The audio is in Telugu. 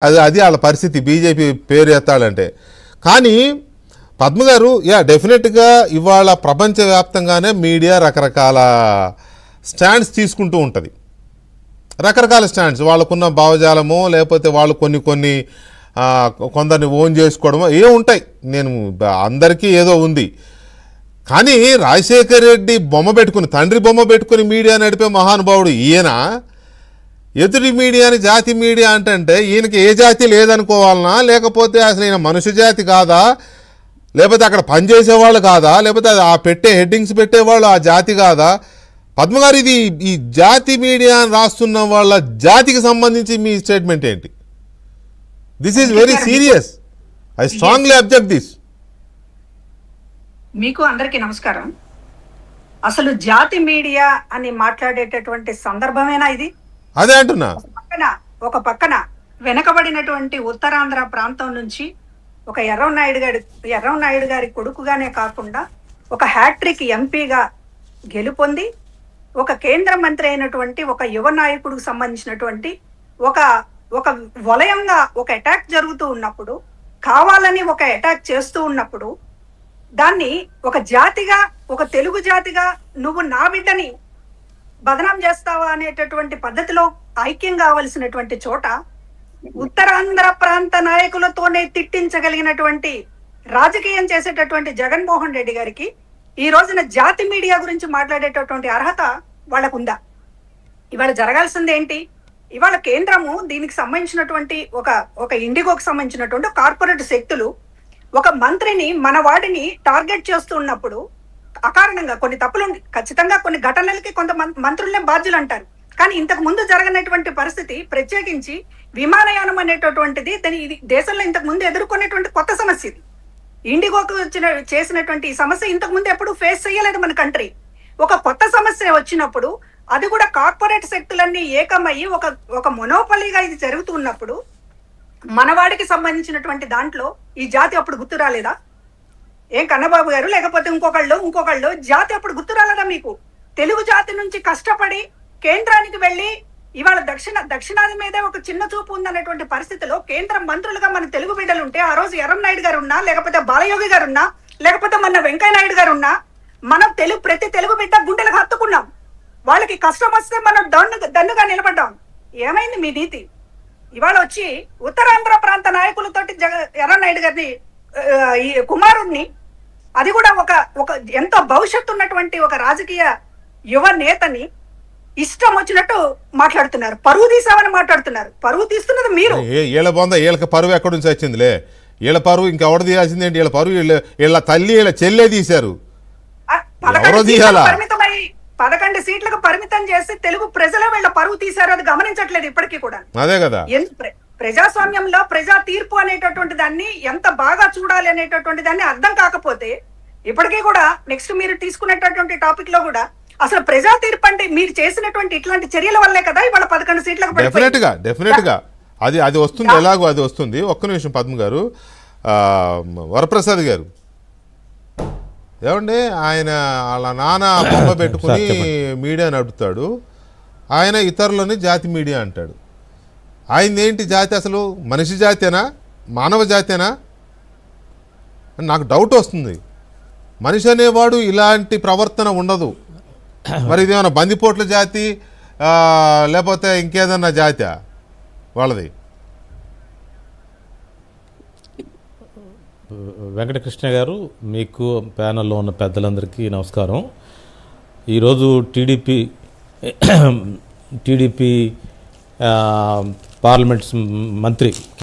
అది అది వాళ్ళ పరిస్థితి బీజేపీ పేరు ఎత్తాలంటే. కానీ పద్మ గారు డెఫినెట్గా ఇవాళ ప్రపంచవ్యాప్తంగానే మీడియా రకరకాల స్టాండ్స్ తీసుకుంటూ ఉంటుంది. రకరకాల స్టాండ్స్ వాళ్ళకున్న భావజాలమో లేకపోతే వాళ్ళు కొన్ని కొందరిని ఓన్ చేసుకోవడమో ఉంటాయి. నేను అందరికీ ఏదో ఉంది. కానీ రాజశేఖర్ రెడ్డి బొమ్మ పెట్టుకుని తండ్రి బొమ్మ పెట్టుకుని మీడియా నడిపే మహానుభావుడు ఈయన ఎదుటి మీడియాని జాతి మీడియా అంటే ఈయనకి ఏ జాతి లేదనుకోవాలనా, లేకపోతే అసలు ఈయన మనుష్య జాతి కాదా, లేకపోతే అక్కడ పనిచేసేవాళ్ళు కాదా, లేకపోతే ఆ పెట్టే హెడ్డింగ్స్ పెట్టేవాళ్ళు ఆ జాతి కాదా? పద్మగారు, ఇది ఈ జాతి మీడియా రాస్తున్న వాళ్ళ జాతికి సంబంధించి మీ స్టేట్మెంట్ ఏంటి? This is very serious. I strongly object this. మీకు అందరికీ నమస్కారం. అసలు జాతి మీడియా అని మాట్లాడేటటువంటి సందర్భమేనా ఇది? అదే అంటున్నా. ఒక పక్కన వెనకబడినటువంటి ఉత్తరాంధ్ర ప్రాంతం నుంచి ఒక ఎర్రన్నాయుడు గారి కొడుకుగానే కాకుండా ఒక హ్యాట్రిక్ ఎంపీగా గెలుపొంది ఒక కేంద్ర మంత్రి అయినటువంటి ఒక యువ నాయకుడికి సంబంధించినటువంటి ఒక వలయంగా ఒక అటాక్ జరుగుతూ ఉన్నప్పుడు, కావాలని ఒక అటాక్ చేస్తూ ఉన్నప్పుడు దాన్ని ఒక జాతిగా, ఒక తెలుగు జాతిగా నువ్వు నా బిడ్డని బదనాం చేస్తావా అనేటటువంటి పద్ధతిలో ఐక్యం కావలసినటువంటి చోట ఉత్తరాంధ్ర ప్రాంత నాయకులతోనే తిట్టించగలిగినటువంటి రాజకీయం చేసేటటువంటి జగన్మోహన్ రెడ్డి గారికి ఈ రోజున జాతి మీడియా గురించి మాట్లాడేటటువంటి అర్హత వాళ్ళకుందా? ఇవాళ జరగాల్సింది ఏంటి? ఇవాళ కేంద్రము దీనికి సంబంధించినటువంటి ఒక ఇండిగోకి సంబంధించినటువంటి కార్పొరేట్ శక్తులు ఒక మంత్రిని, మన వాడిని టార్గెట్ చేస్తున్నప్పుడు అకారణంగా కొన్ని తప్పులు, ఖచ్చితంగా కొన్ని ఘటనలకి కొంత మంత్రులనే బాధ్యులు అంటారు. కానీ ఇంతకు ముందు జరగనటువంటి పరిస్థితి, ప్రత్యేకించి విమానయానం అనేటటువంటిది ఇది దేశంలో ఇంతకు ముందు ఎదుర్కొనేటువంటి కొత్త సమస్య. ఇది ఇండిగోకు చేసినటువంటి ఈ సమస్య ఇంతకు ముందు ఎప్పుడు ఫేస్ చేయలేదు మన కంట్రీ. ఒక కొత్త సమస్య వచ్చినప్పుడు అది కూడా కార్పొరేట్ శక్తులన్నీ ఏకమయ్యి ఒక మొనోపలీగా ఇది జరుగుతున్నప్పుడు మనవాడికి సంబంధించినటువంటి దాంట్లో ఈ జాతి అప్పుడు గుర్తు రాలేదా? ఏం కన్నబాబు గారు, లేకపోతే ఇంకొకళ్ళు జాతి అప్పుడు గుర్తు రాలేదా మీకు? తెలుగు జాతి నుంచి కష్టపడి కేంద్రానికి వెళ్ళి ఇవాళ దక్షిణాది మీదే ఒక చిన్న చూపు ఉందనేటువంటి పరిస్థితిలో కేంద్ర మంత్రులుగా మన తెలుగు బిడ్డలు ఉంటే, ఆ రోజు ఎర్రన్నాయుడు గారు ఉన్నా, లేకపోతే బాలయోగి గారు ఉన్నా, లేకపోతే మన వెంకయ్య నాయుడు గారు ఉన్నా, మనం ప్రతి తెలుగు బిడ్డ గుండెలకు హత్తుకున్నాం. వాళ్ళకి కష్టం వస్తే మనం దన్నుగా నిలబడ్డాం. ఏమైంది మీ నీతి? ఇవాళ వచ్చి ఉత్తరాంధ్ర ప్రాంత నాయకులతోటి ఎర్రన్నాయుడు గారిని, ఈ కుమారుడిని, అది కూడా ఒక ఎంతో భవిష్యత్తు ఉన్నటువంటి ఒక రాజకీయ యువ నేతని ఇష్టం వచ్చినట్టు మాట్లాడుతున్నారు. పరువు తీసామని మాట్లాడుతున్నారు. పరువు తీస్తున్నది మీరు. వీళ్ళ బొంద, వీళ్ళకి పరువు ఎక్కడి నుంచి వచ్చిందిలే? వీళ్ళ పరువు ఇంకెవరు తీయాల్సింది ఏంటి? వీళ్ళ పరువు వీళ్ళ తల్లి, వీళ్ళ చెల్లె తీశారు. 11 సీట్లకు పరిమితం చేసి తెలుగు ప్రజలు వీళ్ళ పరువు తీశారు. అది గమనించట్లేదు ఇప్పటికీ కూడా. అదే కదా. ప్రజాస్వామ్యంలో ప్రజా తీర్పు అనేటటువంటి దాన్ని ఎంత బాగా చూడాలి అనేటటువంటి దాన్ని అర్థం కాకపోతే ఇప్పటికీ కూడా నెక్స్ట్ మీరు తీసుకునేటటువంటి టాపిక్ లో కూడా అసలు ప్రజా తీర్పు అంటే మీరు చేసినటువంటి ఇట్లాంటి చర్యల వల్లే కదా ఇవాళ 11 సీట్లకు డెఫినెట్ గా అది వస్తుంది. ఎలాగో అది వస్తుంది. ఒక్క నిమిషం పద్మ గారు. వరప్రసాద్ గారు, ఏమండి, ఆయన వాళ్ళ నాన్న బొమ్మ పెట్టుకుని మీడియా నడుపుతాడు. ఆయన ఇతరులని జాతి మీడియా అంటాడు. ఆయనదేంటి జాతి? అసలు మనిషి జాతేనా, మానవ జాతేనా? నాకు డౌట్ వస్తుంది. మనిషి అనేవాడు ఇలాంటి ప్రవర్తన ఉండదు. మరి ఇదేమన్నా బందిపోట్ల జాతి లేకపోతే ఇంకేదన్నా జాతి వాళ్ళది? వెంకటకృష్ణ గారు, మీకు ప్యానల్లో ఉన్న పెద్దలందరికీ నమస్కారం. ఈరోజు టీడీపీ పార్లమెంట్ మంత్రి